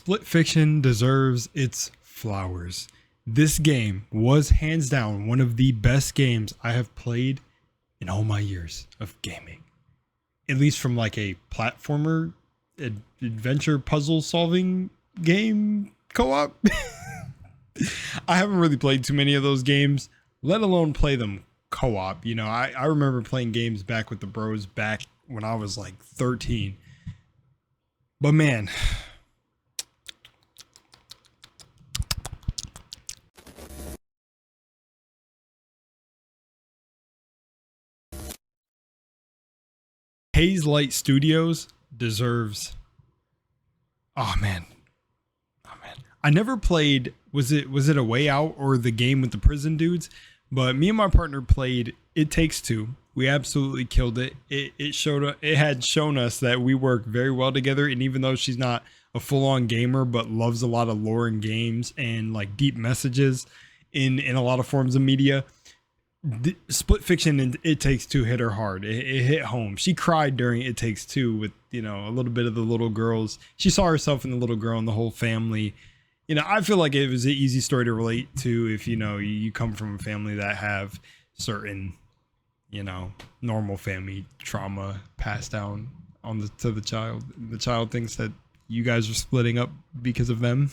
Split Fiction deserves its flowers. This game was hands down one of the best games I have played in all my years of gaming. At least from like a platformer, adventure puzzle solving game co-op. I haven't really played too many of those games, let alone play them co-op. You know, I remember playing games back with the bros back when I was like 13. But man, Hazelight Studios deserves. Oh man. I never played, was it A Way Out or the game with the prison dudes? But me and my partner played It Takes Two. We absolutely killed it. It had shown us that we work very well together, and even though she's not a full-on gamer but loves a lot of lore in games and like deep messages in a lot of forms of media, Split Fiction and It Takes Two hit her hard. It hit home. She cried during It Takes Two with, you know, a little bit of the little girls. She saw herself in the little girl and the whole family. You know, I feel like it was an easy story to relate to if, you know, you come from a family that have certain, you know, normal family trauma passed down on to the child. The child thinks that you guys are splitting up because of them.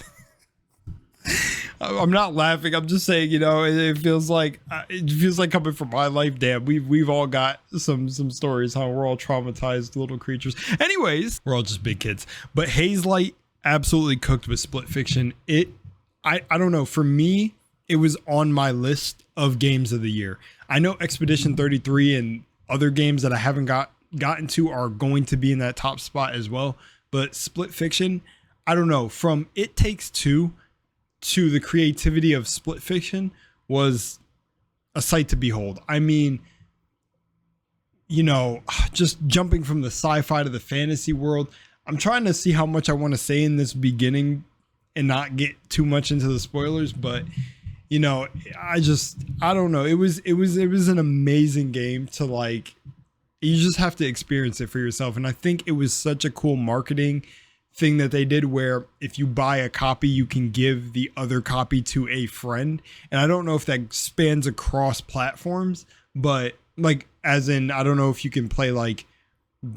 I'm not laughing. I'm just saying, you know, it feels like coming from my life. Damn, we've all got some stories how we're all traumatized little creatures. Anyways, we're all just big kids. But Hazelight absolutely cooked with Split Fiction. I don't know. For me, it was on my list of games of the year. I know Expedition 33 and other games that I haven't gotten to are going to be in that top spot as well. But Split Fiction, I don't know. From It Takes Two to the creativity of Split Fiction was a sight to behold. I mean, you know, just jumping from the sci-fi to the fantasy world. I'm trying to see how much I want to say in this beginning and not get too much into the spoilers, but you know, I don't know. It was an amazing game to like, you just have to experience it for yourself. And I think it was such a cool marketing thing that they did where if you buy a copy, you can give the other copy to a friend. And I don't know if that spans across platforms, but like, as in, I don't know if you can play like,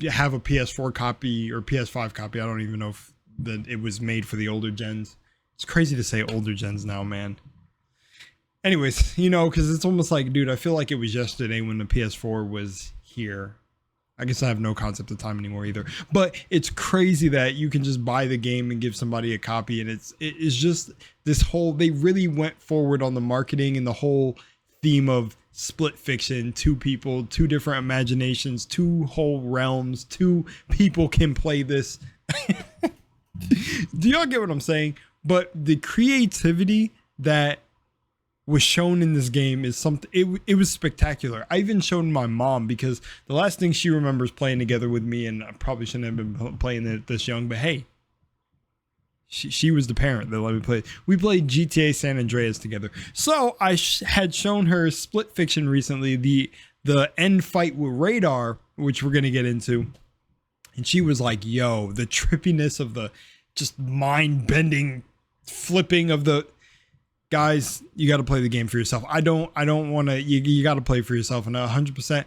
have a PS4 copy or PS5 copy. I don't even know if that it was made for the older gens. It's crazy to say older gens now, man. Anyways, you know, because it's almost like, dude, I feel like it was yesterday when the PS4 was here. I guess I have no concept of time anymore either. But it's crazy that you can just buy the game and give somebody a copy. And it's just this whole, they really went forward on the marketing and the whole theme of Split Fiction. Two people, two different imaginations, two whole realms, two people can play this. Do y'all get what I'm saying? But the creativity that was shown in this game is something, it was spectacular. I even showed my mom because the last thing she remembers playing together with me, and I probably shouldn't have been playing it this young, but hey, she was the parent that let me play. We played GTA San Andreas together. So I had shown her Split Fiction recently, the end fight with Radar, which we're going to get into. And she was like, yo, the trippiness of the just mind-bending flipping of the... Guys, you got to play the game for yourself. I don't want to, you got to play for yourself. And 100%,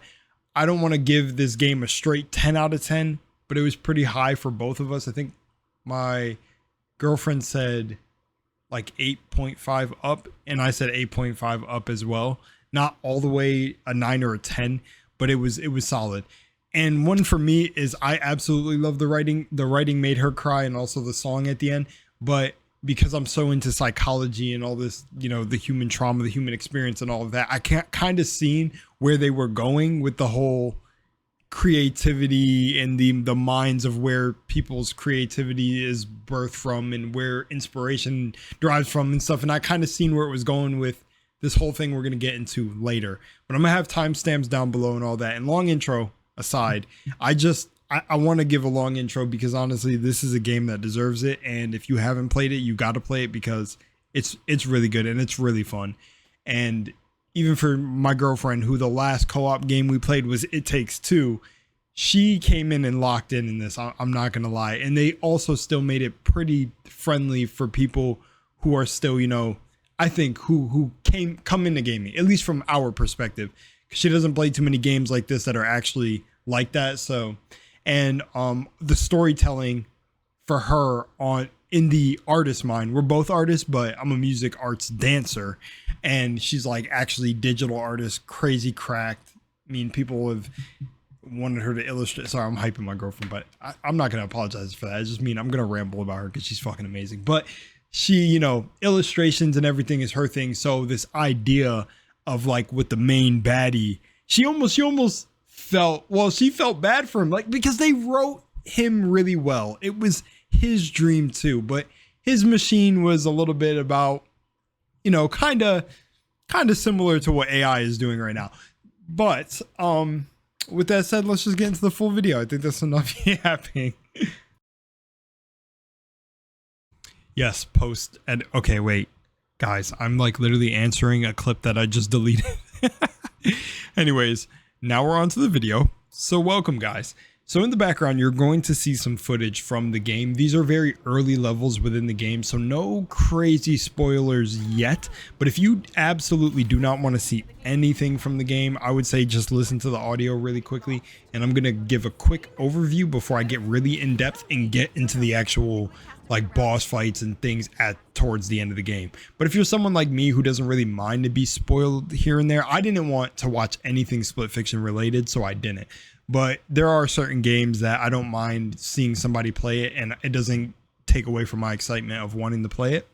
I don't want to give this game a straight 10 out of 10, but it was pretty high for both of us. I think my girlfriend said like 8.5 up, and I said 8.5 up as well. Not all the way a 9 or a 10, but it was solid. And one for me is I absolutely love the writing. The writing made her cry, and also the song at the end. But because I'm so into psychology and all this, you know, the human trauma, the human experience and all of that, I can't kind of seen where they were going with the whole creativity and the minds of where people's creativity is birthed from and where inspiration derives from and stuff. And I kind of seen where it was going with this whole thing we're going to get into later. But I'm going to have timestamps down below and all that. And long intro aside, I want to give a long intro because honestly, this is a game that deserves it. And if you haven't played it, you got to play it because it's really good and it's really fun. And even for my girlfriend, who the last co-op game we played was It Takes Two, she came in and locked in this. I'm not gonna lie, and they also still made it pretty friendly for people who are still, you know, I think who come into gaming, at least from our perspective, because she doesn't play too many games like this that are actually like that. So, and the storytelling for her in the artist mind, we're both artists, but I'm a music arts dancer, and she's like actually digital artist, crazy cracked. I mean, people have wanted her to illustrate. Sorry, I'm hyping my girlfriend, but I'm not gonna apologize for that. I just mean I'm gonna ramble about her because she's fucking amazing. But she, you know, illustrations and everything is her thing. So this idea of like with the main baddie, she almost felt, well, she felt bad for him, like, because they wrote him really well. It was his dream too, but his machine was a little bit about, you know, kind of similar to what AI is doing right now. But with that said, let's just get into the full video. I think that's enough yapping. Yes, post and okay, wait, guys, I'm like literally answering a clip that I just deleted. Anyways, now we're on to the video. So welcome, guys. So in the background, you're going to see some footage from the game. These are very early levels within the game, so no crazy spoilers yet. But if you absolutely do not want to see anything from the game, I would say just listen to the audio really quickly. And I'm going to give a quick overview before I get really in depth and get into the actual like boss fights and things towards the end of the game. But if you're someone like me who doesn't really mind to be spoiled here and there, I didn't want to watch anything Split Fiction related, so I didn't. But there are certain games that I don't mind seeing somebody play it, and it doesn't take away from my excitement of wanting to play it.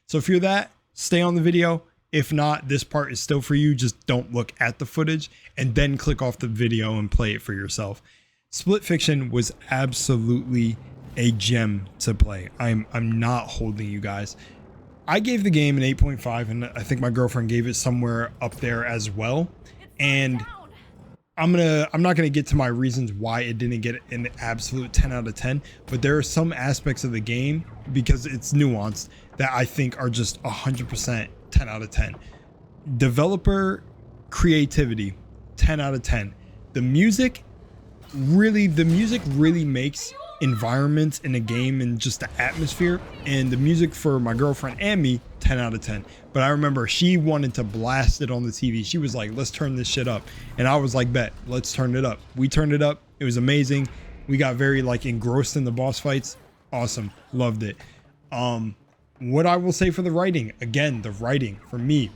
So if you're that, stay on the video. If not, this part is still for you. Just don't look at the footage and then click off the video and play it for yourself. Split Fiction was absolutely a gem to play. I'm not holding you guys. I gave the game an 8.5, and I think my girlfriend gave it somewhere up there as well. And I'm not gonna get to my reasons why it didn't get an absolute 10 out of 10, but there are some aspects of the game, because it's nuanced, that I think are just 100% 10 out of 10. Developer creativity, 10 out of 10. The music really makes environments in a game and just the atmosphere, and the music for my girlfriend and me, 10 out of 10. But I remember she wanted to blast it on the TV. She was like, let's turn this shit up, and I was like, bet, let's turn it up. We turned it up. It was amazing. We got very like engrossed in the boss fights. Awesome, loved it. What I will say for the writing, again, the writing for me,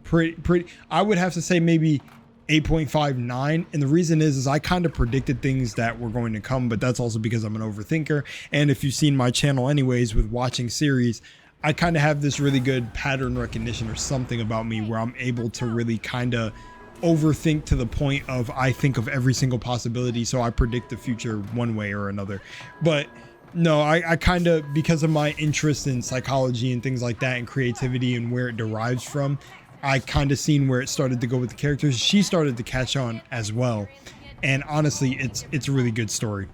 pretty I would have to say maybe 8.59, and the reason is I kind of predicted things that were going to come, but that's also because I'm an overthinker. And if you've seen my channel anyways with watching series, I kind of have this really good pattern recognition or something about me where I'm able to really kind of overthink to the point of I think of every single possibility, so I predict the future one way or another. But no, I kind of, because of my interest in psychology and things like that and creativity and where it derives from, I kind of seen where it started to go with the characters. She started to catch on as well, and honestly, it's a really good story.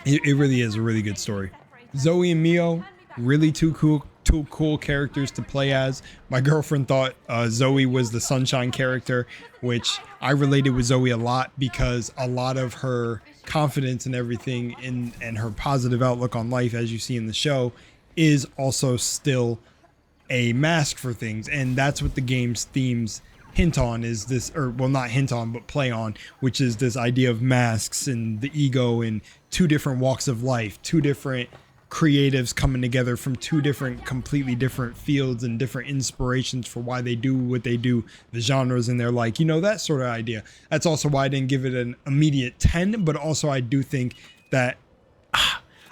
It really is a really good story. Zoe and Mio, really two cool characters to play as. My girlfriend thought Zoe was the sunshine character, which I related with Zoe a lot because a lot of her confidence and everything and her positive outlook on life, as you see in the show, is also still a mask for things. And that's what the game's themes hint on, is this, or well, not hint on, but play on, which is this idea of masks and the ego and two different walks of life, two different creatives coming together from two different, completely different fields and different inspirations for why they do what they do, the genres, and they're like, you know, that sort of idea. That's also why I didn't give it an immediate 10, but also I do think that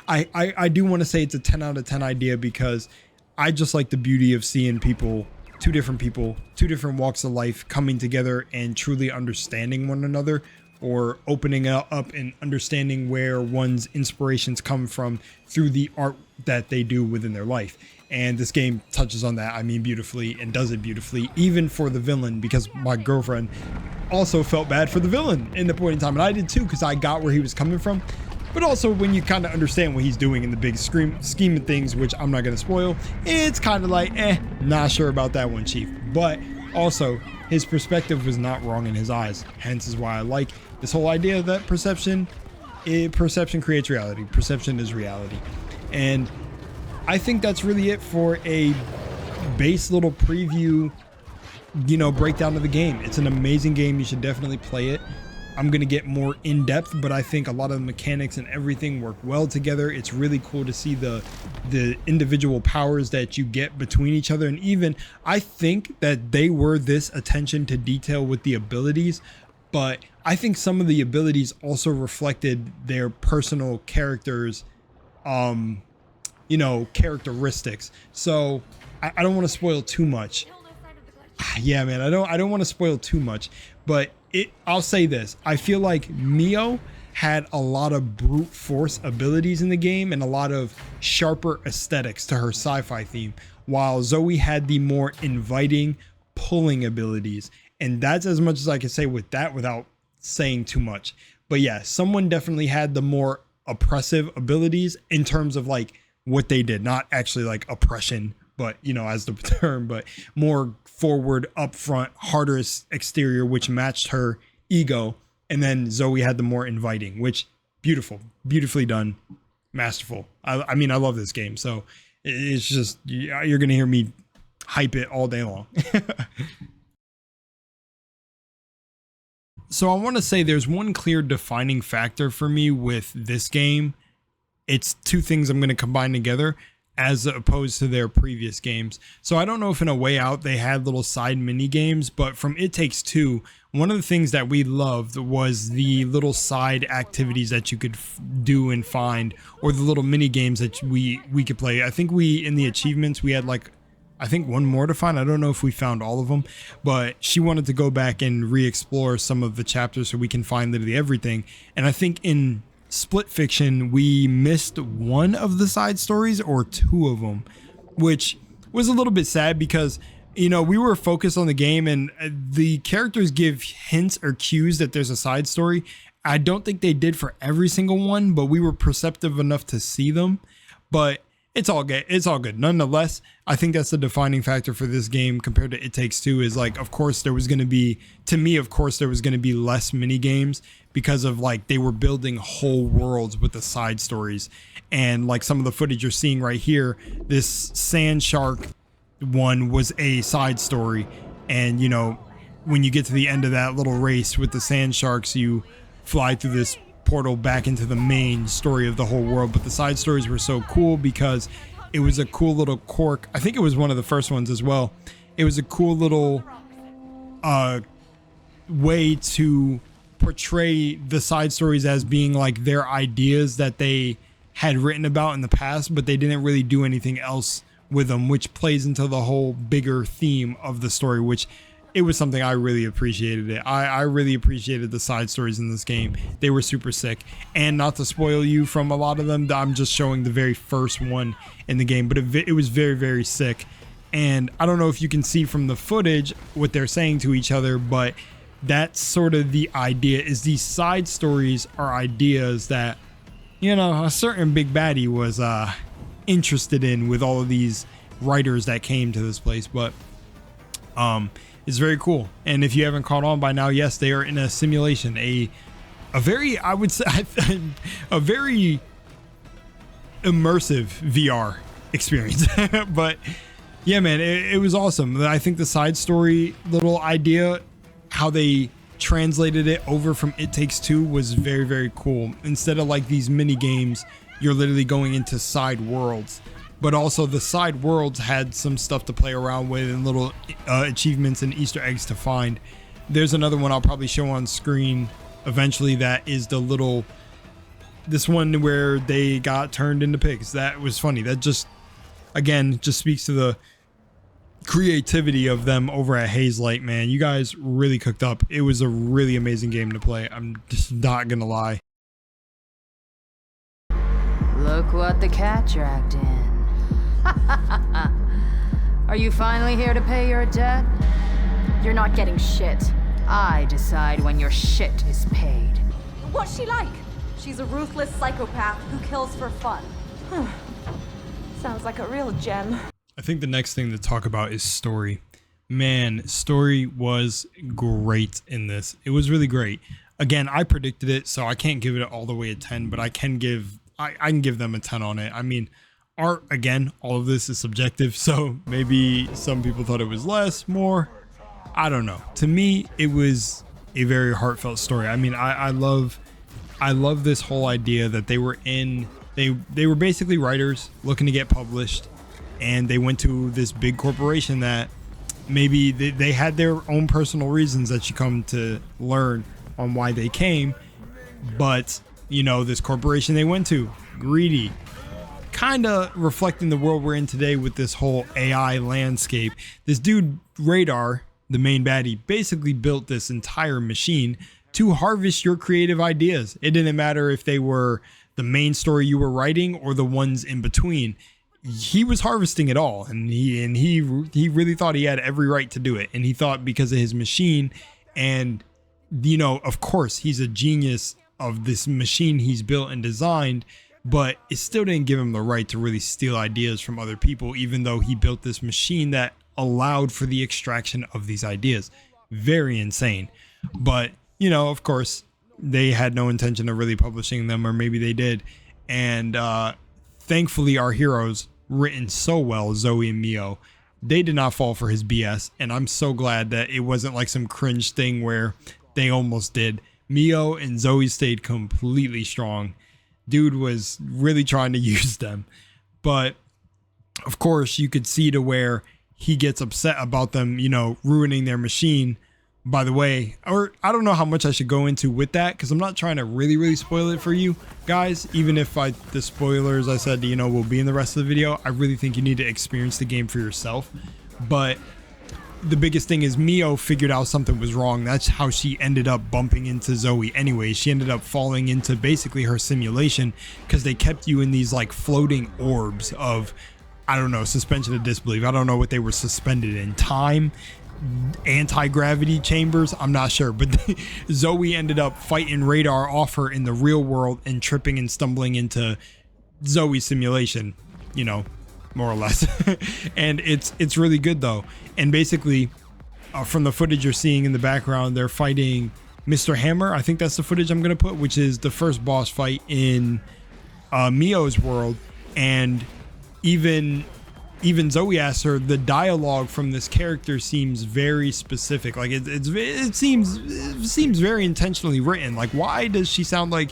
I do want to say it's a 10 out of 10 idea, because I just like the beauty of seeing two different walks of life coming together and truly understanding one another, or opening up and understanding where one's inspirations come from through the art that they do within their life. And this game touches on that, I mean, beautifully, and does it beautifully, even for the villain, because my girlfriend also felt bad for the villain in the point in time, and I did too, because I got where he was coming from. But also, when you kind of understand what he's doing in the big scheme of things, which I'm not going to spoil, it's kind of like, not sure about that one, Chief. But also, his perspective was not wrong in his eyes. Hence is why I like this whole idea that perception perception creates reality. Perception is reality. And I think that's really it for a base little preview, breakdown of the game. It's an amazing game. You should definitely play it. I'm going to get more in depth, but I think a lot of the mechanics and everything work well together. It's really cool to see the individual powers that you get between each other. And even I think that they were this attention to detail with the abilities, but I think some of the abilities also reflected their personal characters, characteristics. So I don't want to spoil too much. Yeah, man, I don't want to spoil too much, but I'll say this. I feel like Mio had a lot of brute force abilities in the game and a lot of sharper aesthetics to her sci-fi theme, while Zoe had the more inviting, pulling abilities. And that's as much as I can say with that without saying too much. But yeah, someone definitely had the more oppressive abilities in terms of like what they did, not actually like oppression, but as the term, but more forward, upfront, harder exterior, which matched her ego. And then Zoe had the more inviting, which beautifully done, masterful. I mean, I love this game. So it's just, you're going to hear me hype it all day long. So I want to say there's one clear defining factor for me with this game. It's two things I'm going to combine together as opposed to their previous games. So I don't know if in A Way Out they had little side mini games, but from It Takes Two, one of the things that we loved was the little side activities that you could do and find, or the little mini games that we could play. I think in the achievements we had one more to find. I don't know if we found all of them, but she wanted to go back and re-explore some of the chapters so we can find literally everything. And I think in Split Fiction we missed one of the side stories or two of them, which was a little bit sad because we were focused on the game and the characters give hints or cues that there's a side story. I don't think they did for every single one, but we were perceptive enough to see them. But it's all good. It's all good. Nonetheless, I think that's the defining factor for this game compared to It Takes Two is like, of course, there was going to be less mini games because of like they were building whole worlds with the side stories. And like some of the footage you're seeing right here, this sand shark one was a side story. And, when you get to the end of that little race with the sand sharks, you fly through this portal back into the main story of the whole world. But the side stories were so cool because it was a cool little quirk. I think it was one of the first ones as well. It was a cool little way to portray the side stories as being like their ideas that they had written about in the past, but they didn't really do anything else with them, which plays into the whole bigger theme of the story, which it was something I really appreciated. I really appreciated the side stories in this game. They were super sick. And not to spoil you from a lot of them, I'm just showing the very first one in the game, but it was very, very sick. And I don't know if you can see from the footage what they're saying to each other, but that's sort of the idea, is these side stories are ideas that, a certain big baddie was interested in with all of these writers that came to this place. But it's very cool. And if you haven't caught on by now, yes, they are in a simulation, a very, I would say, a very immersive VR experience. But yeah, man, it was awesome. I think the side story little idea, how they translated it over from It Takes Two, was very, very cool. Instead of like these mini games, you're literally going into side worlds. But also the side worlds had some stuff to play around with and little achievements and Easter eggs to find. There's another one I'll probably show on screen eventually that is this one where they got turned into pigs. That was funny. That just speaks to the creativity of them over at Hazelight, man. You guys really cooked up. It was a really amazing game to play. I'm just not gonna lie. Look what the cat dragged in. Are you finally here to pay your debt? You're not getting shit. I decide when your shit is paid. What's she like? She's a ruthless psychopath who kills for fun. Sounds like a real gem. I think the next thing to talk about is story. Man, story was great in this. It was really great. Again, I predicted it, so I can't give it all the way a 10, but I can give them a 10 on it. I mean, art, again, all of this is subjective, so maybe some people thought it was less, more. I don't know. To me, it was a very heartfelt story. I mean, I love this whole idea that they were basically writers looking to get published, and they went to this big corporation that maybe they had their own personal reasons that you come to learn on why they came, but you know, this corporation they went to, greedy, kind of reflecting the world we're in today with this whole AI landscape. This dude Radar, the main baddie, basically built this entire machine to harvest your creative ideas. It didn't matter if they were the main story you were writing or the ones in between. He was harvesting it all, and he really thought he had every right to do it. And he thought because of his machine, and you know, of course, he's a genius of this machine he's built and designed, but it still didn't give him the right to really steal ideas from other people, even though he built this machine that allowed for the extraction of these ideas. Very insane. But you know, of course, they had no intention of really publishing them, or maybe they did. And thankfully, our heroes, written so well, Zoe and Mio, they did not fall for his BS. And I'm so glad that it wasn't like some cringe thing where they almost did. Mio and Zoe stayed completely strong. Dude was really trying to use them. But of course, you could see to where he gets upset about them, you know, ruining their machine. By the way, or I don't know how much I should go into with that, because I'm not trying to really spoil it for you guys. Even if the spoilers I said, you know, will be in the rest of the video, I really think you need to experience the game for yourself. But the biggest thing is Mio figured out something was wrong. That's how she ended up bumping into Zoe anyway. She ended up falling into basically her simulation, because they kept you in these like floating orbs of, I don't know, suspension of disbelief. I don't know what they were suspended in. Time, anti-gravity chambers, I'm not sure. But Zoe ended up fighting Radar off her in the real world and tripping and stumbling into Zoe's simulation, you know, more or less. And it's really good though. And basically from the footage you're seeing in the background, they're fighting Mr. Hammer. I think that's the footage I'm gonna put, which is the first boss fight in Mio's world. And even Zoe asks her, the dialogue from this character seems very specific. Like it seems very intentionally written. Like, why does she sound like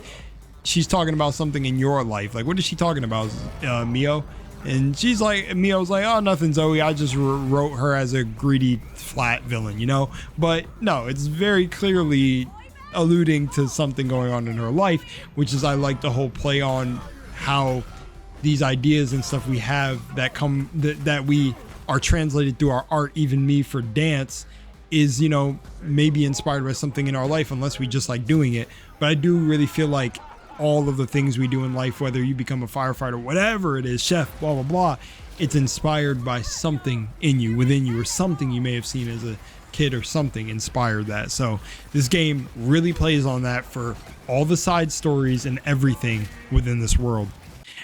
she's talking about something in your life? Like, what is she talking about, Mio? And she's like, Mio's like, oh, nothing, Zoe. I just wrote her as a greedy, flat villain, you know? But no, it's very clearly alluding to something going on in her life, which is, I like the whole play on how these ideas and stuff we have that come that we are translated through our art, even me for dance, is, you know, maybe inspired by something in our life, unless we just like doing it. But I do really feel like all of the things we do in life, whether you become a firefighter, whatever it is, chef, blah blah blah, it's inspired by something in you, within you, or something you may have seen as a kid, or something inspired that. So this game really plays on that for all the side stories and everything within this world.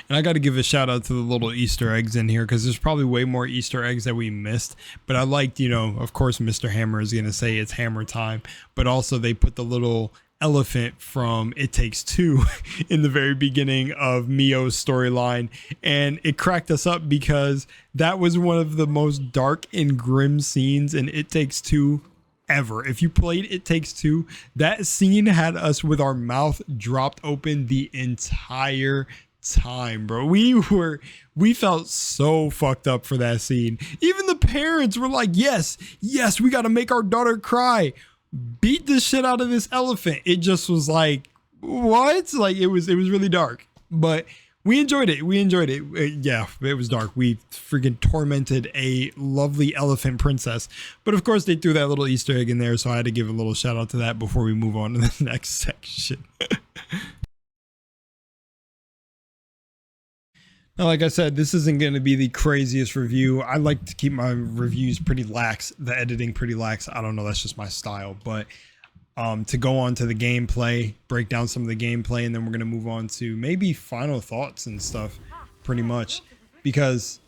And I got to give a shout out to the little Easter eggs in here, because there's probably way more Easter eggs that we missed. But I liked, you know, of course, Mr. Hammer is going to say it's hammer time. But also they put the little elephant from It Takes Two in the very beginning of Mio's storyline. And it cracked us up, because that was one of the most dark and grim scenes in It Takes Two ever. If you played It Takes Two, that scene had us with our mouth dropped open the entire time, bro. We felt so fucked up for that scene. Even the parents were like, yes, we got to make our daughter cry. Beat the shit out of this elephant. It just was like, what? Like, it was really dark, but we enjoyed it. Yeah, it was dark. We freaking tormented a lovely elephant princess. But of course they threw that little Easter egg in there, so I had to give a little shout out to that before we move on to the next section. Now, like I said, this isn't going to be the craziest review. I like to keep my reviews pretty lax, the editing pretty lax. I don't know, that's just my style. But to go on to the gameplay, break down some of the gameplay, and then we're going to move on to maybe final thoughts and stuff, pretty much. Because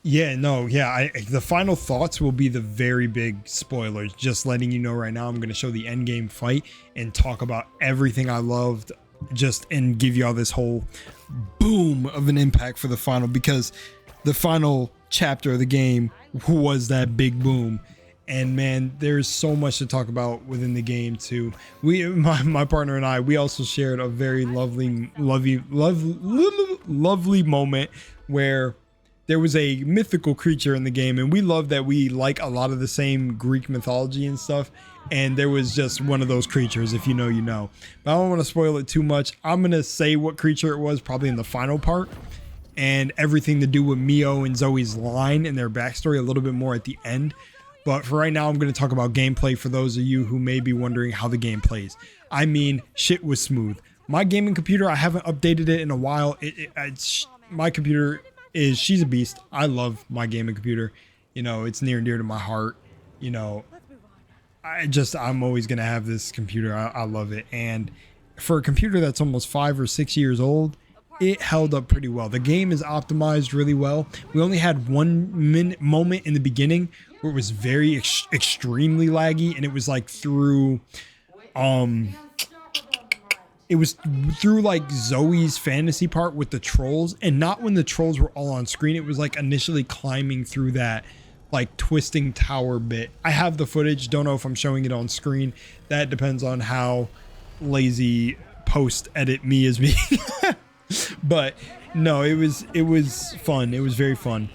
Yeah, no, yeah. The final thoughts will be the very big spoilers. Just letting you know right now, I'm going to show the end game fight and talk about everything I loved, just and give you all this whole boom of an impact for the final, because the final chapter of the game was that big boom. And man, there's so much to talk about within the game too. My partner and I, we also shared a very lovely moment where there was a mythical creature in the game, and we love that we like a lot of the same Greek mythology and stuff. And there was just one of those creatures. If you know, you know. But I don't want to spoil it too much. I'm gonna say what creature it was probably in the final part, and everything to do with Mio and Zoe's line and their backstory a little bit more at the end. But for right now, I'm going to talk about gameplay for those of you who may be wondering how the game plays. I mean, shit was smooth. My gaming computer, I haven't updated it in a while. My computer is, she's a beast. I love my gaming computer. You know, it's near and dear to my heart. You know, I'm always going to have this computer. I love it. And for a computer that's almost 5 or 6 years old, it held up pretty well. The game is optimized really well. We only had 1 moment in the beginning where it was very extremely laggy, and it was like through like Zoe's fantasy part with the trolls, and not when the trolls were all on screen. It was like initially climbing through that like twisting tower bit. I have the footage, don't know if I'm showing it on screen. That depends on how lazy post edit me is being. But no, it was fun. It was very fun.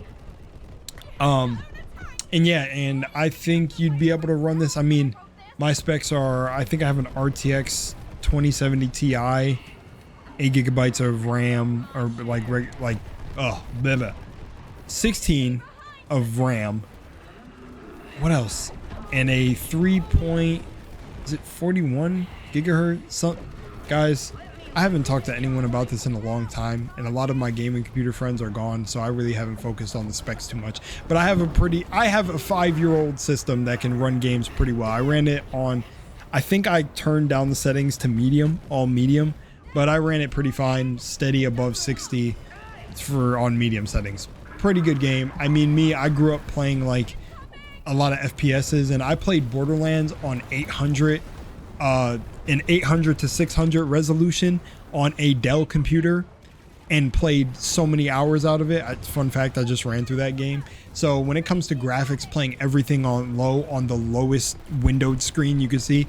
And yeah, and I think you'd be able to run this. I mean, my specs are, I think I have an RTX 2070 Ti, 8 gigabytes of RAM, or like 16 of RAM. What else? And a 3.41 gigahertz. Guys, I haven't talked to anyone about this in a long time, and a lot of my gaming computer friends are gone, so I really haven't focused on the specs too much. But I have a 5-year-old system that can run games pretty well. I ran it on, I think I turned down the settings to medium, all medium, but I ran it pretty fine, steady above 60 on medium settings. Pretty good game. I mean, I grew up playing like a lot of FPSs, and I played Borderlands on 800 an 800 to 600 resolution on a Dell computer, and played so many hours out of it. Fun fact, I just ran through that game. So when it comes to graphics, playing everything on low, on the lowest windowed screen you can see,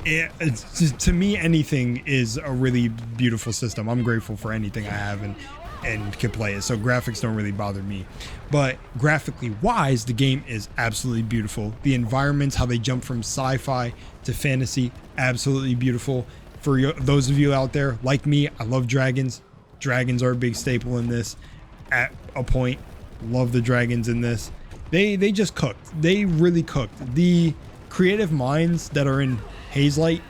to me, anything is a really beautiful system. I'm grateful for anything I have and can play it, so graphics don't really bother me. But graphically wise, the game is absolutely beautiful. The environments, how they jump from sci-fi to fantasy, absolutely beautiful. For those of you out there like me, I love dragons. Dragons are a big staple in this. At a point, love the dragons in this. They just cooked. They really cooked. The creative minds that are in Hazelight,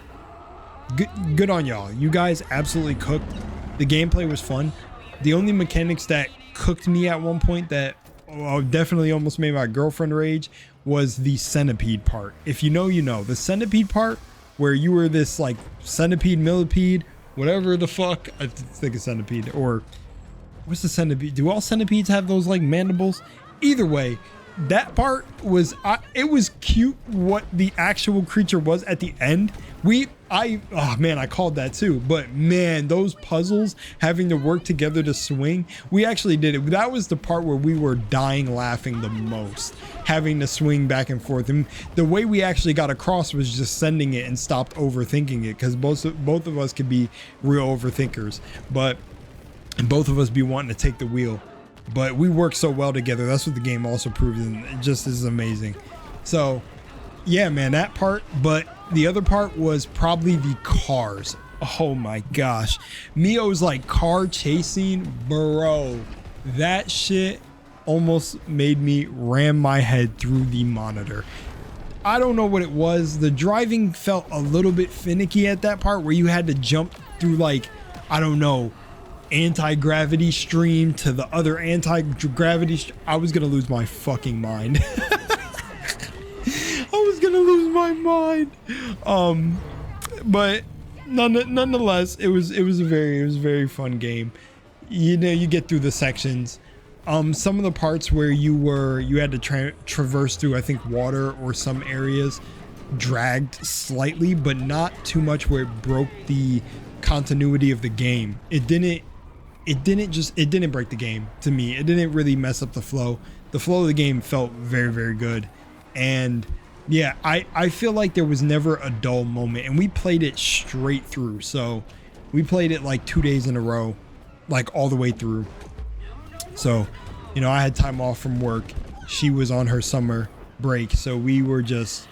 good on y'all. You guys absolutely cooked. The gameplay was fun. The only mechanics that cooked me at one point that definitely almost made my girlfriend rage was the centipede part. If you know, you know. The centipede part, where you were this like centipede, millipede, whatever the fuck. I think a centipede, or what's the centipede? Do all centipedes have those like mandibles? Either way, that part was, it was cute what the actual creature was at the end. Oh man, I called that too. But man, those puzzles, having to work together to swing, we actually did it. That was the part where we were dying laughing the most, having to swing back and forth. And the way we actually got across was just sending it and stopped overthinking it, because both of us could be real overthinkers, but both of us be wanting to take the wheel. But we work so well together. That's what the game also proves, and it just is amazing. So yeah, man, that part. But the other part was probably the cars. Oh my gosh, Mio's like car chasing, bro, that shit almost made me ram my head through the monitor. I don't know what it was. The driving felt a little bit finicky at that part, where you had to jump through, like, I don't know, anti-gravity stream to the other anti-gravity. I was gonna lose my fucking mind. I was gonna lose my mind. But nonetheless, it was a very fun game. You know, you get through the sections. Some of the parts where you had to traverse through, I think, water or some areas dragged slightly, but not too much where it broke the continuity of the game. It didn't break the game to me. It didn't really mess up the flow. The flow of the game felt very, very good. And yeah, I feel like there was never a dull moment, and we played it straight through. So we played it like 2 days in a row, like all the way through. So, you know, I had time off from work. She was on her summer break. So we were just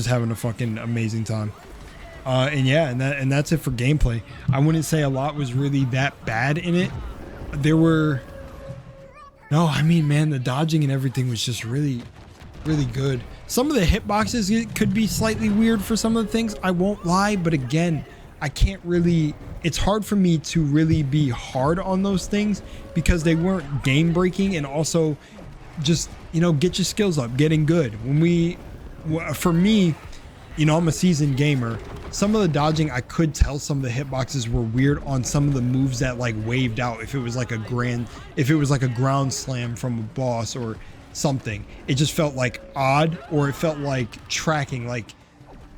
having a fucking amazing time. And yeah, and that's it for gameplay. I wouldn't say a lot was really that bad in it. I mean, man, the dodging and everything was just really, really good. Some of the hitboxes, it could be slightly weird for some of the things, I won't lie, but again, I can't really, it's hard for me to really be hard on those things because they weren't game breaking, and also just, you know, get your skills up, getting good. For me, you know, I'm a seasoned gamer. Some of the dodging, I could tell some of the hitboxes were weird on some of the moves that like waved out. If it was like a ground slam from a boss or something, it just felt like odd, or it felt like tracking, like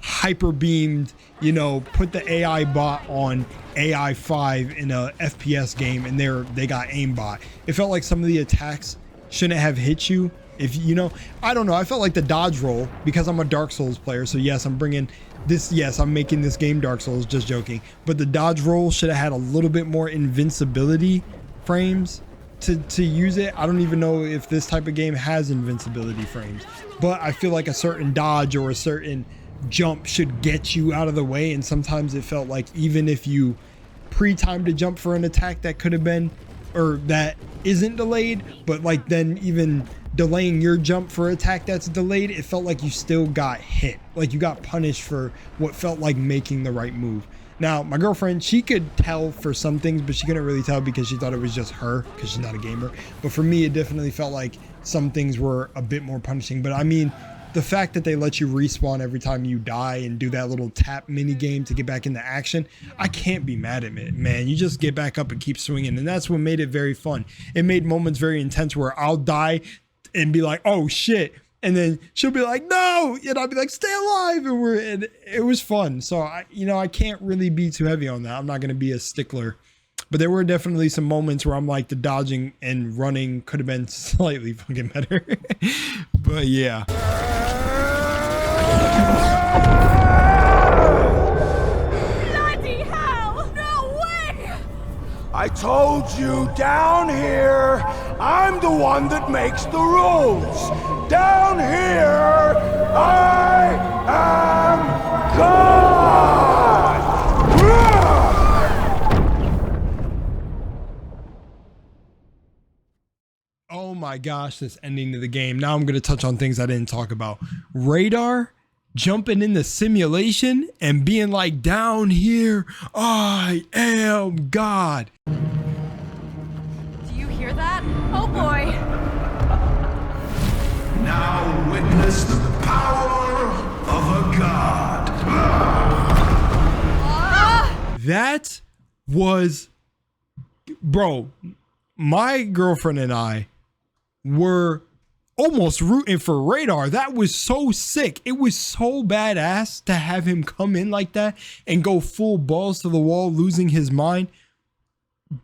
hyper beamed, you know, put the AI bot on AI 5 in a FPS game and they got aimbot. It felt like some of the attacks shouldn't have hit you. If you know, I don't know, I felt like the dodge roll, because I'm a Dark Souls player, so yes, I'm making this game Dark Souls, just joking, but the dodge roll should have had a little bit more invincibility frames to use it. I don't even know if this type of game has invincibility frames, but I feel like a certain dodge or a certain jump should get you out of the way, and sometimes it felt like even if you pre-timed to jump for an attack that could have been, or that isn't delayed, but like then even delaying your jump for attack that's delayed, it felt like you still got hit, like you got punished for what felt like making the right move. Now, my girlfriend, she could tell for some things, but she couldn't really tell because she thought it was just her, because she's not a gamer. But for me, it definitely felt like some things were a bit more punishing. But I mean, the fact that they let you respawn every time you die and do that little tap mini game to get back into action, I can't be mad at it, man. You just get back up and keep swinging, and that's what made it very fun. It made moments very intense where I'll die and be like, oh shit, and then she'll be like, no, and I'll be like, stay alive, and it was fun. So I can't really be too heavy on that. I'm not going to be a stickler, but there were definitely some moments where I'm like, the dodging and running could have been slightly fucking better. But yeah. Bloody hell! No way! I told you, down here, I'm the one that makes the rules. Down here, I am God! Oh my gosh, this ending to the game. Now I'm going to touch on things I didn't talk about. Radar jumping in the simulation and being like, down here, I am God. Do you hear that? Oh boy! Now witness the power of a god. That was, bro, my girlfriend and I were almost rooting for Radar. That was so sick. It was so badass to have him come in like that and go full balls to the wall, losing his mind.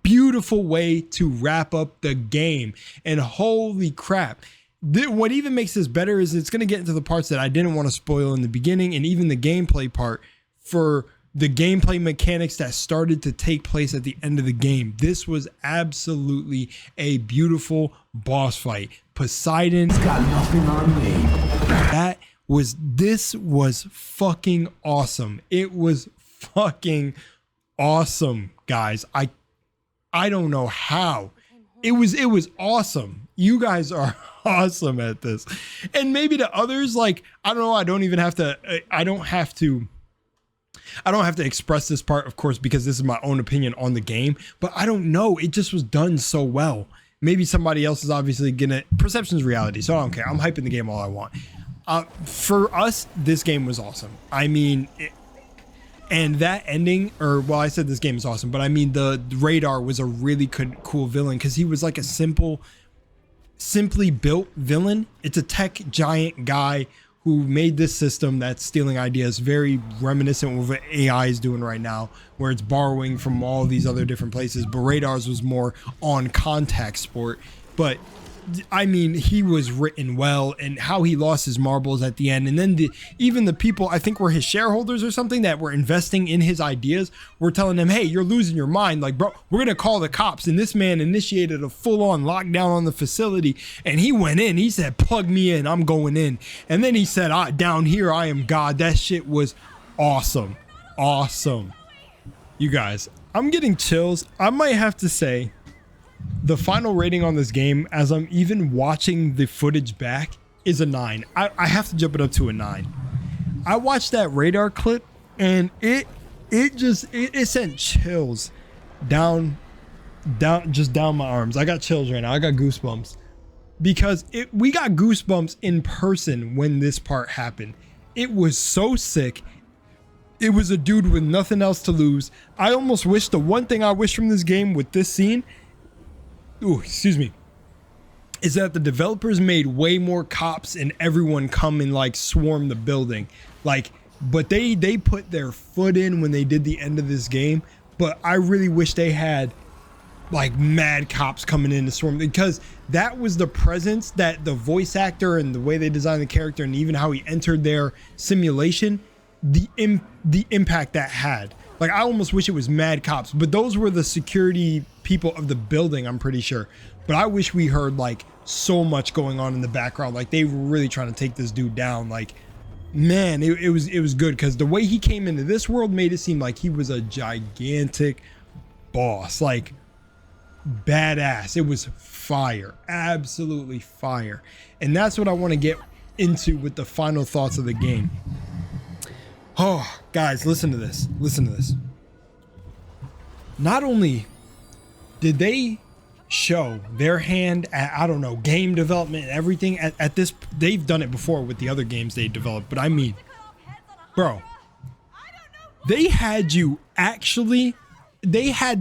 Beautiful way to wrap up the game. And holy crap, what even makes this better is it's going to get into the parts that I didn't want to spoil in the beginning, and even the gameplay part for the gameplay mechanics that started to take place at the end of the game. This was absolutely a beautiful boss fight. Poseidon's got nothing on me. This was fucking awesome. It was fucking awesome, guys. I don't know how. It was awesome. You guys are awesome at this. And maybe to others, like, I don't know, I don't have to express this part, of course, because this is my own opinion on the game, but I don't know. It just was done so well. Maybe somebody else is obviously perception's reality, so I don't care. I'm hyping the game all I want. For us, this game was awesome. I mean, and that ending, I said this game is awesome, but I mean, the Radar was a really cool villain because he was like a simple simply built villain. It's a tech giant guy who made this system that's stealing ideas, very reminiscent of what AI is doing right now, where it's borrowing from all these other different places. But Radar's was more on contact sport. But I mean, he was written well, and how he lost his marbles at the end. And then even the people, I think were his shareholders or something, that were investing in his ideas, were telling him, hey, you're losing your mind. Like, bro, we're going to call the cops. And this man initiated a full-on lockdown on the facility. And he went in. He said, plug me in. I'm going in. And then he said, down here, I am God. That shit was awesome. Awesome. You guys, I'm getting chills. I might have to say, the final rating on this game, as I'm even watching the footage back, is a 9. I have to jump it up to a 9. I watched that Radar clip, and it sent chills down my arms. I got chills right now. I got goosebumps because we got goosebumps in person when this part happened. It was so sick. It was a dude with nothing else to lose. I almost wish, the one thing I wish from this game with this scene, is that the developers made way more cops and everyone come and like swarm the building. Like, but they put their foot in when they did the end of this game. But I really wish they had like mad cops coming in to swarm, because that was the presence that the voice actor and the way they designed the character and even how he entered their simulation, the impact that had. Like, I almost wish it was mad cops, but those were the security people of the building, I'm pretty sure. But I wish we heard like so much going on in the background. Like, they were really trying to take this dude down. Like, man, it was good, because the way he came into this world made it seem like he was a gigantic boss, like badass. It was fire, absolutely fire. And that's what I want to get into with the final thoughts of the game. Oh, guys, listen to this. Listen to this. Not only did they show their hand at, I don't know, game development and everything at this, they've done it before with the other games they developed, but I mean, bro, they had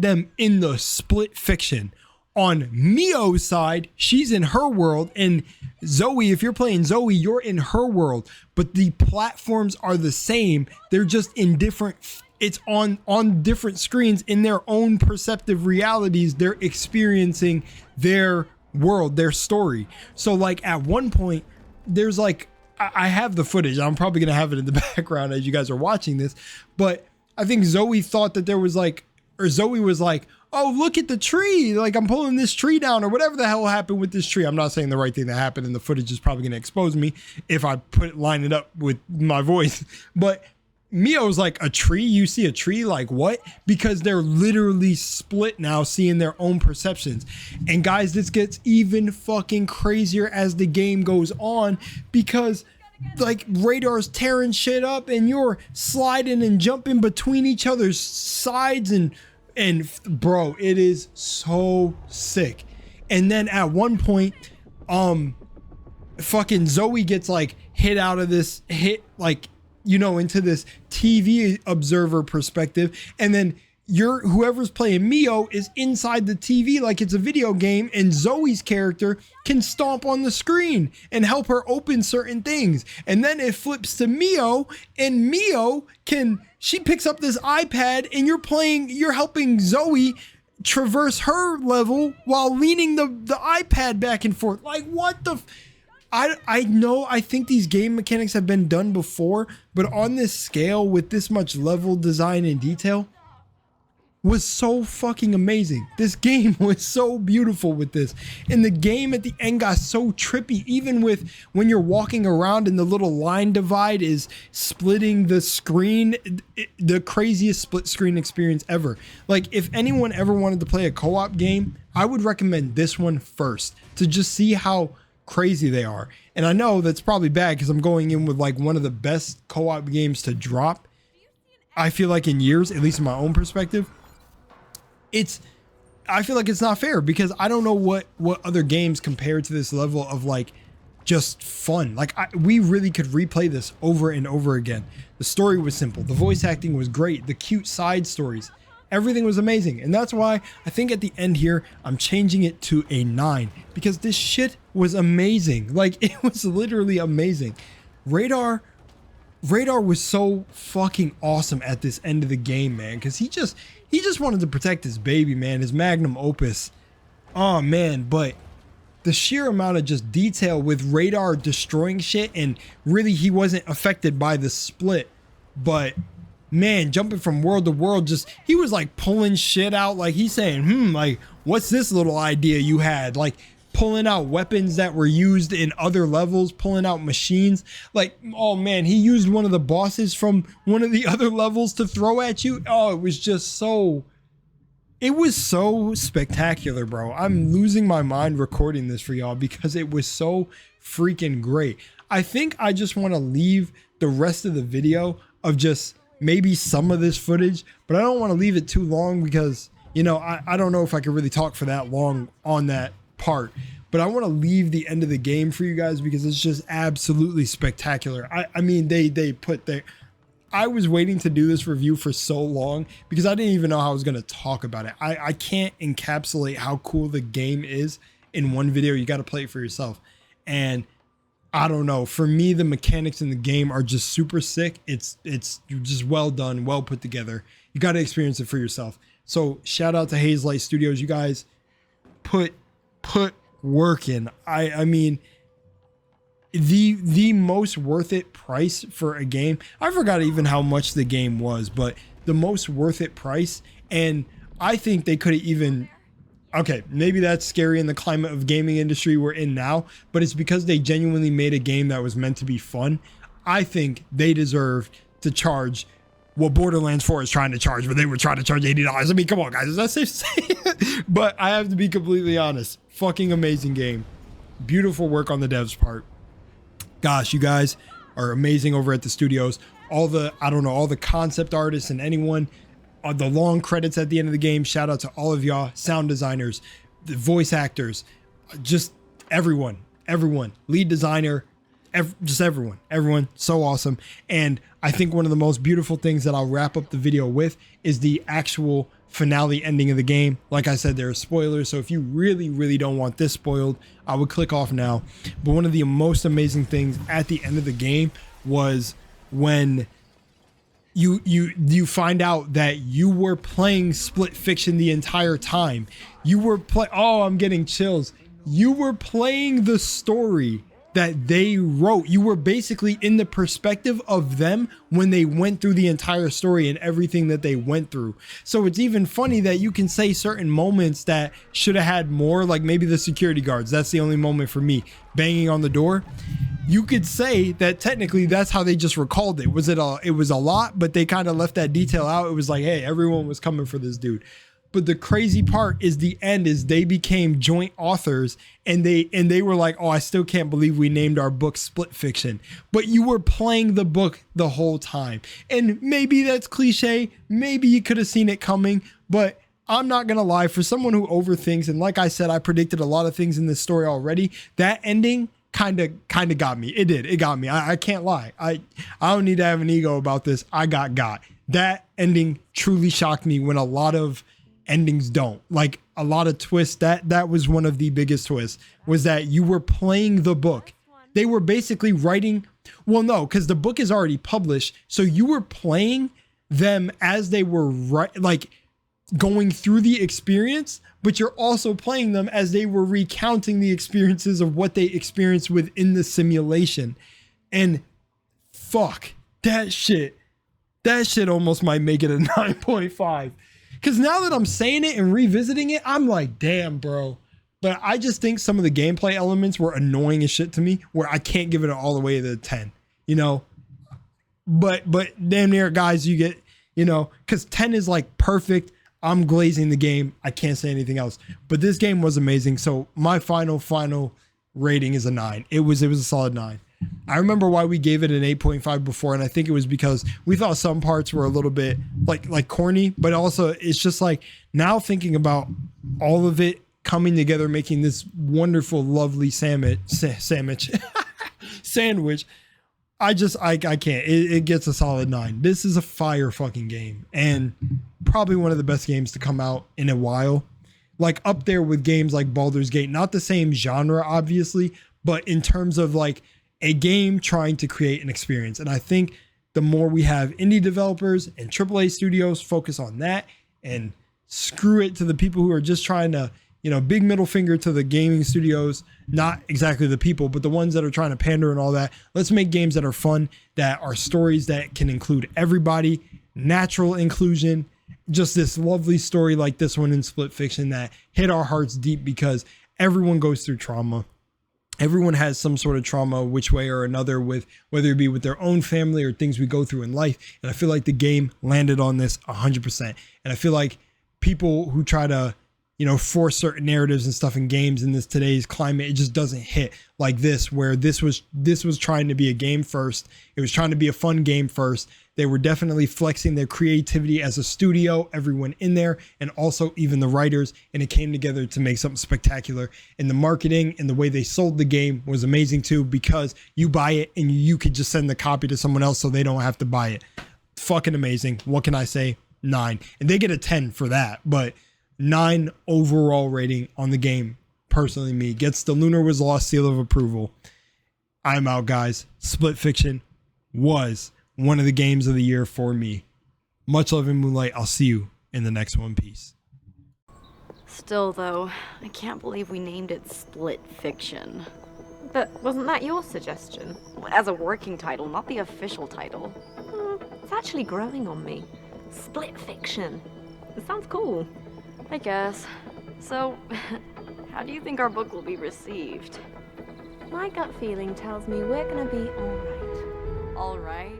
them in the split fiction. On Mio's side, she's in her world, and Zoe, if you're playing Zoe, you're in her world, but the platforms are the same. They're just in different, it's on different screens in their own perceptive realities. They're experiencing their world, their story. So like at one point, there's like, I have the footage. I'm probably going to have it in the background as you guys are watching this, but I think Zoe thought that there was like, or Zoe was like, oh, look at the tree. Like, I'm pulling this tree down, or whatever the hell happened with this tree. I'm not saying the right thing that happened, and the footage is probably going to expose me if I line it up with my voice. But Mio's like, a tree? You see a tree? Like, what? Because they're literally split now, seeing their own perceptions. And guys, this gets even fucking crazier as the game goes on, because like Radar's tearing shit up and you're sliding and jumping between each other's sides, and bro, it is so sick. And then at one point, fucking Zoe gets like hit out of this, like, you know, into this TV observer perspective, and then whoever's playing Mio is inside the TV like it's a video game, and Zoe's character can stomp on the screen and help her open certain things. And then it flips to Mio, and she picks up this iPad, and you're helping Zoe traverse her level while leaning the iPad back and forth. Like, what the I know, I think these game mechanics have been done before, but on this scale with this much level design and detail was so fucking amazing. This game was so beautiful with this, and the game at the end got so trippy, even with when you're walking around and the little line divide is splitting the screen, the craziest split screen experience ever. Like, if anyone ever wanted to play a co-op game, I would recommend this one first, to just see how crazy they are. And I know that's probably bad, because I'm going in with like one of the best co-op games to drop, I feel like, in years, at least in my own perspective. I feel like it's not fair, because I don't know what other games compare to this level of like just fun. Like, we really could replay this over and over again. The story was simple. The voice acting was great. The cute side stories. Everything was amazing. And that's why I think at the end here, I'm changing it to a 9 because this shit was amazing. Like, it was literally amazing. Radar was so fucking awesome at this end of the game, man, because he just wanted to protect his baby, man, his magnum opus. Oh man, but the sheer amount of just detail with Radar destroying shit, and really he wasn't affected by the split, but man, jumping from world to world, just he was like pulling shit out, like he's saying, like, what's this little idea you had? Like pulling out weapons that were used in other levels, pulling out machines. Like, oh man, he used one of the bosses from one of the other levels to throw at you. Oh, it was just so, it was so spectacular, bro. I'm losing my mind recording this for y'all because it was so freaking great. I think I just want to leave the rest of the video of just maybe some of this footage, but I don't want to leave it too long because, you know, I don't know if I could really talk for that long on that part, but I want to leave the end of the game for you guys because it's just absolutely spectacular. I mean, they put their, I was waiting to do this review for so long because I didn't even know how I was going to talk about it. I can't encapsulate how cool the game is in one video. You got to play it for yourself. And I don't know, for me, the mechanics in the game are just super sick. It's just well done, well put together. You got to experience it for yourself. So shout out to Hazelight Studios. You guys put work in. I mean, the most worth it price for a game. I forgot even how much the game was, but the most worth it price. And I think they could have even, okay, maybe that's scary in the climate of gaming industry we're in now, but it's because they genuinely made a game that was meant to be fun. I think they deserve to charge what Borderlands 4 is trying to charge, but they were trying to charge $80. I mean, come on, guys, is that safe to say? But I have to be completely honest. Fucking amazing game. Beautiful work on the devs' part. Gosh, you guys are amazing over at the studios. All the, I don't know, all the concept artists and anyone, the long credits at the end of the game. Shout out to all of y'all, sound designers, the voice actors, just everyone, lead designer, just everyone, so awesome. And I think one of the most beautiful things that I'll wrap up the video with is the actual finale ending of the game. Like I said, there are spoilers, so if you really don't want this spoiled, I would click off now. But one of the most amazing things at the end of the game was when you find out that you were playing Split Fiction the entire time. You were oh, I'm getting chills. You were playing the story that they wrote. You were basically in the perspective of them when they went through the entire story and everything that they went through. So it's even funny that you can say certain moments that should have had more, like maybe the security guards. That's the only moment for me, banging on the door. You could say that technically that's how they just recalled it. It was a lot, but they kind of left that detail out. It was like, hey, everyone was coming for this dude. But the crazy part is the end is they became joint authors and they were like, oh, I still can't believe we named our book Split Fiction. But you were playing the book the whole time. And maybe that's cliche. Maybe you could have seen it coming. But I'm not going to lie, for someone who overthinks, and like I said, I predicted a lot of things in this story already, that ending kind of got me. It did. It got me. I can't lie. I don't need to have an ego about this. I got. That ending truly shocked me when a lot of endings don't. Like a lot of twists, that was one of the biggest twists, was that you were playing the book. They were basically writing, well, no, because the book is already published, so you were playing them as they were like going through the experience, but you're also playing them as they were recounting the experiences of what they experienced within the simulation. And fuck, that shit almost might make it a 9.5. Because now that I'm saying it and revisiting it, I'm like, damn, bro. But I just think some of the gameplay elements were annoying as shit to me, where I can't give it all the way to the 10, you know? But damn near, guys, you get, you know, because 10 is like perfect. I'm glazing the game. I can't say anything else. But this game was amazing. So my final rating is a 9. It was a solid 9. I remember why we gave it an 8.5 before, and I think it was because we thought some parts were a little bit like corny, but also it's just like now thinking about all of it coming together, making this wonderful, lovely sandwich. I can't. It gets a solid 9. This is a fire fucking game, and probably one of the best games to come out in a while. Like up there with games like Baldur's Gate, not the same genre, obviously, but in terms of like a game trying to create an experience. And I think the more we have indie developers and AAA studios focus on that and screw it to the people who are just trying to, you know, big middle finger to the gaming studios, not exactly the people, but the ones that are trying to pander and all that. Let's make games that are fun, that are stories that can include everybody, natural inclusion, just this lovely story like this one in Split Fiction that hit our hearts deep because everyone goes through trauma. Everyone has some sort of trauma which way or another, with whether it be with their own family or things we go through in life. And I feel like the game landed on this 100%. And I feel like people who try to, you know, force certain narratives and stuff in games in this today's climate, it just doesn't hit like this, where this was trying to be a game first. It was trying to be a fun game first. They were definitely flexing their creativity as a studio, everyone in there, and also even the writers, and it came together to make something spectacular. And the marketing and the way they sold the game was amazing too, because you buy it and you could just send the copy to someone else so they don't have to buy it. Fucking amazing. What can I say? 9. And they get a 10 for that, but 9 overall rating on the game. Personally, me gets the LUNARWASLOST seal of approval. I'm out, guys. Split Fiction was one of the games of the year for me. Much love in Moonlight. I'll see you in the next one. Peace. Still, though, I can't believe we named it Split Fiction. But wasn't that your suggestion? As a working title, not the official title. It's actually growing on me. Split Fiction. It sounds cool. I guess. So, how do you think our book will be received? My gut feeling tells me we're gonna be alright. All right?